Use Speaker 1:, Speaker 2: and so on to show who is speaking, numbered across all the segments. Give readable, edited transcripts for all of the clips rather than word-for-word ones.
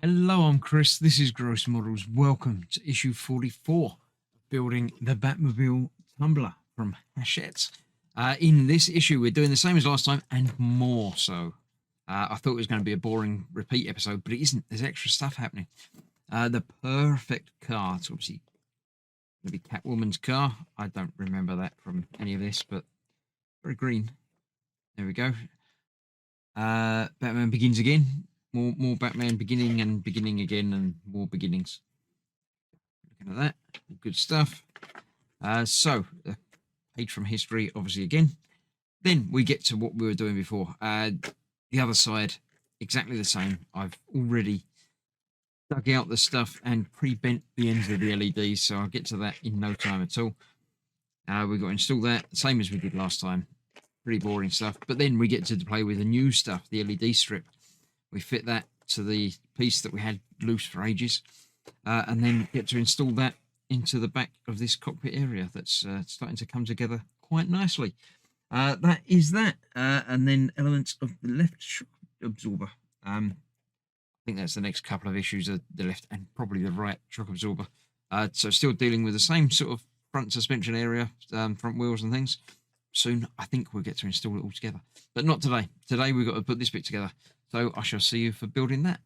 Speaker 1: Hello, I'm Chris. This is Gross Models. Welcome to issue 44 of building the Batmobile Tumbler from Hachette. In this issue, we're doing the same as last time and more so. I thought it was going to be a boring repeat episode, but it isn't. There's extra stuff happening. The perfect car. It's obviously going to be Catwoman's car. I don't remember that from any of this, but very green. There we go. Batman Begins Again. More Batman beginning again and more beginnings. Looking at that, good stuff. So, page from history, obviously again. Then we get to what we were doing before. The other side, exactly the same. I've already dug out the stuff and pre-bent the ends of the LEDs, so I'll get to that in no time at all. We've got to install that, same as we did last time. Pretty boring stuff. But then we get to play with the new stuff, the LED strip. We fit that to the piece that we had loose for ages, and then get to install that into the back of this cockpit area that's starting to come together quite nicely. That is that. And then elements of the left shock absorber. I think that's the next couple of issues, the left and probably the right shock absorber. So still dealing with the same sort of front suspension area, front wheels and things. Soon, I think we'll get to install it all together. But not today. Today, we've got to put this bit together. So I shall see you for building that.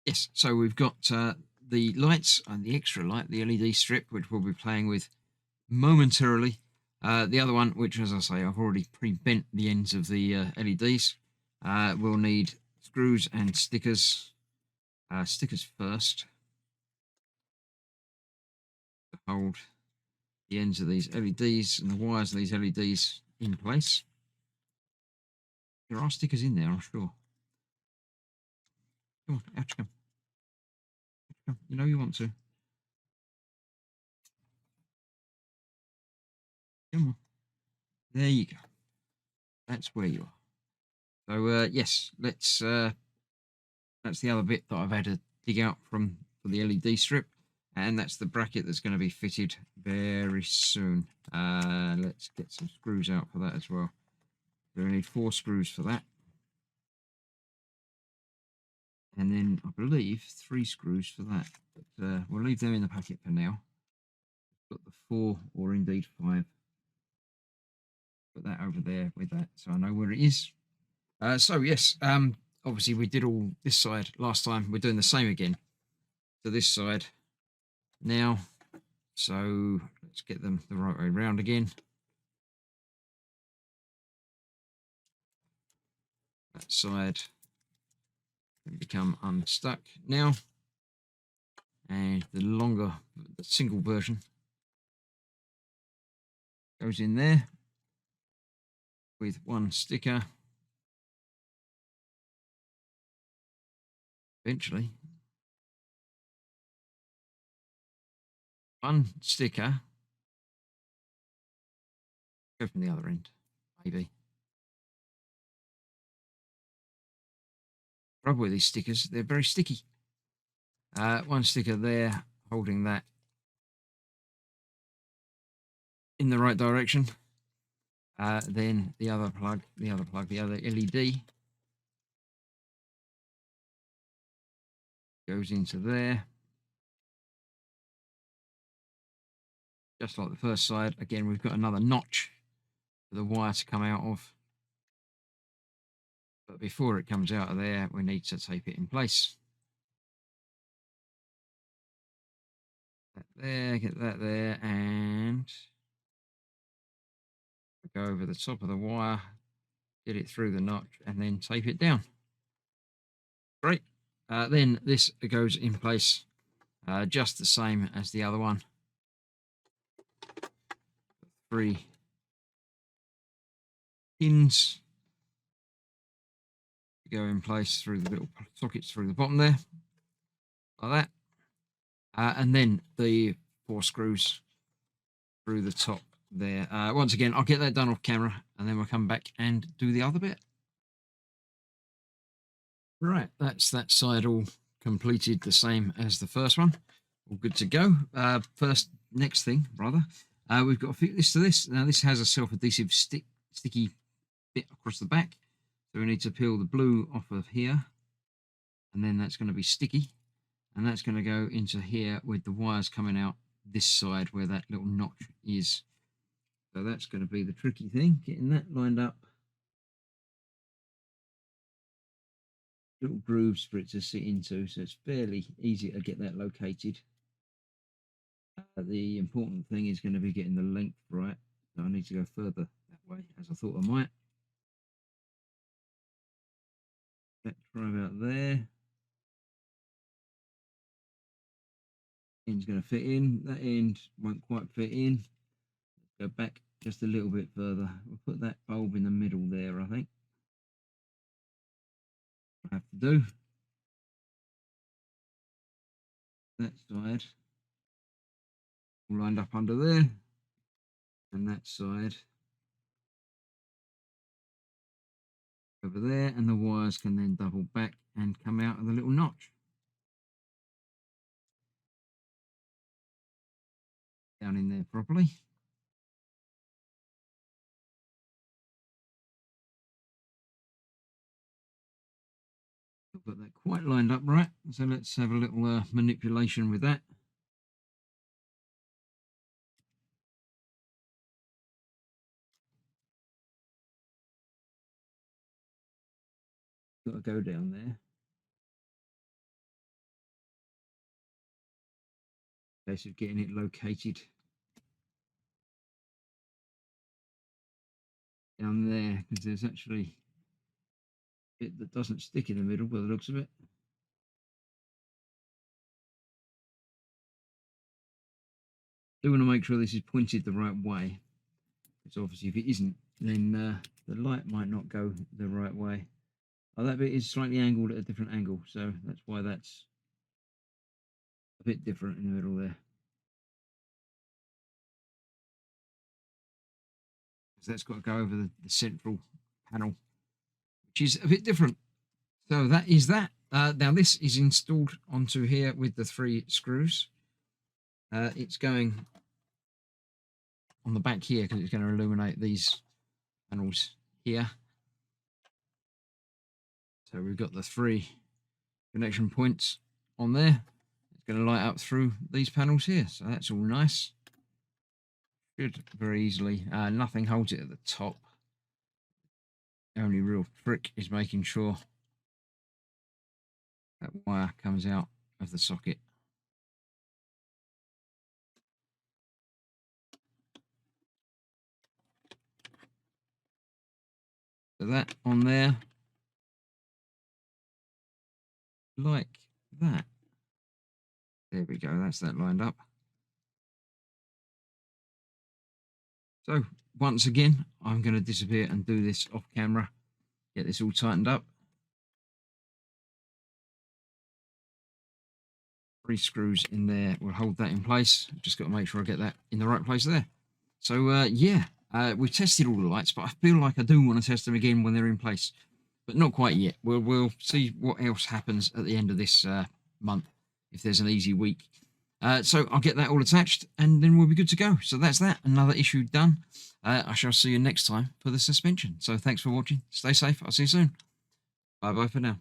Speaker 1: Yes, so we've got the lights and the extra light, the LED strip, which we'll be playing with momentarily. The other one, which, as I say, I've already pre-bent the ends of the LEDs. We'll need screws and stickers. Stickers first to hold the ends of these LEDs and the wires of these LEDs in place. There are stickers in there, I'm sure. Come on, out you come. You know you want to. Come on. There you go. That's where you are. So yes, let's. That's the other bit that I've had to dig out for the LED strip, and that's the bracket that's going to be fitted very soon. Let's get some screws out for that as well. So we need 4 screws for that. And then I believe 3 screws for that. But we'll leave them in the packet for now. Got the 4 or indeed 5. Put that over there with that so I know where it is. So yes, obviously we did all this side last time. We're doing the same again to this side now. So let's get them the right way round again. That side can become unstuck now, and the single version goes in there with 1 sticker. Eventually, 1 sticker go from the other end, maybe. Trouble with these stickers, they're very sticky. 1 sticker there holding that in the right direction. Then the other LED goes into there. Just like the first side. Again, we've got another notch for the wire to come out of. But before it comes out of there, we need to tape it in place. That there, get that there, and go over the top of the wire, get it through the notch, and then tape it down. Great. Then this goes in place just the same as the other one. 3 pins go in place through the little sockets through the bottom there, like that. And then the 4 screws through the top there. Once again, I'll get that done off camera, and then we'll come back and do the other bit. Right, that's that side all completed the same as the first one. All good to go. Next thing, we've got to fit this to this. Now, this has a self-adhesive sticky bit across the back. So we need to peel the blue off of here, and then that's going to be sticky, and that's going to go into here with the wires coming out this side where that little notch is. So that's going to be the tricky thing, getting that lined up. Little grooves for it to sit into, so it's fairly easy to get that located. The important thing is going to be getting the length right, so I need to go further that way, as I thought I might. Let's try about there. End's going to fit in, that end won't quite fit in. Go back just a little bit further. We'll put that bulb in the middle there, I think. I have to do that side all lined up under there, and that side over there, and the wires can then double back and come out of the little notch. Down in there properly. I've got that quite lined up right, so let's have a little manipulation with that. Got to go down there. Case of getting it located down there, because there's actually a bit that doesn't stick in the middle by the looks of it. Do want to make sure this is pointed the right way, because obviously if it isn't, then the light might not go the right way. Oh, that bit is slightly angled at a different angle, so that's why that's a bit different in the middle there. Because that's got to go over the central panel, which is a bit different. So that is that. Now this is installed onto here with the 3 screws. It's going on the back here because it's going to illuminate these panels here. So we've got the 3 connection points on there. It's going to light up through these panels here, so that's all nice. Should very easily. Nothing holds it at the top. The only real trick is making sure that wire comes out of the socket. So that on there, like that. There we go, that's that lined up. So once again, I'm going to disappear and do this off camera, get this all tightened up. 3 screws in there will hold that in place. Just got to make sure I get that in the right place there. So yeah, we've tested all the lights, but I feel like I do want to test them again when they're in place, but not quite yet. We'll see what else happens at the end of this month, if there's an easy week. So I'll get that all attached and then we'll be good to go. So that's that, another issue done. I shall see you next time for the suspension. So thanks for watching. Stay safe. I'll see you soon. Bye bye for now.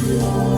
Speaker 2: Yeah.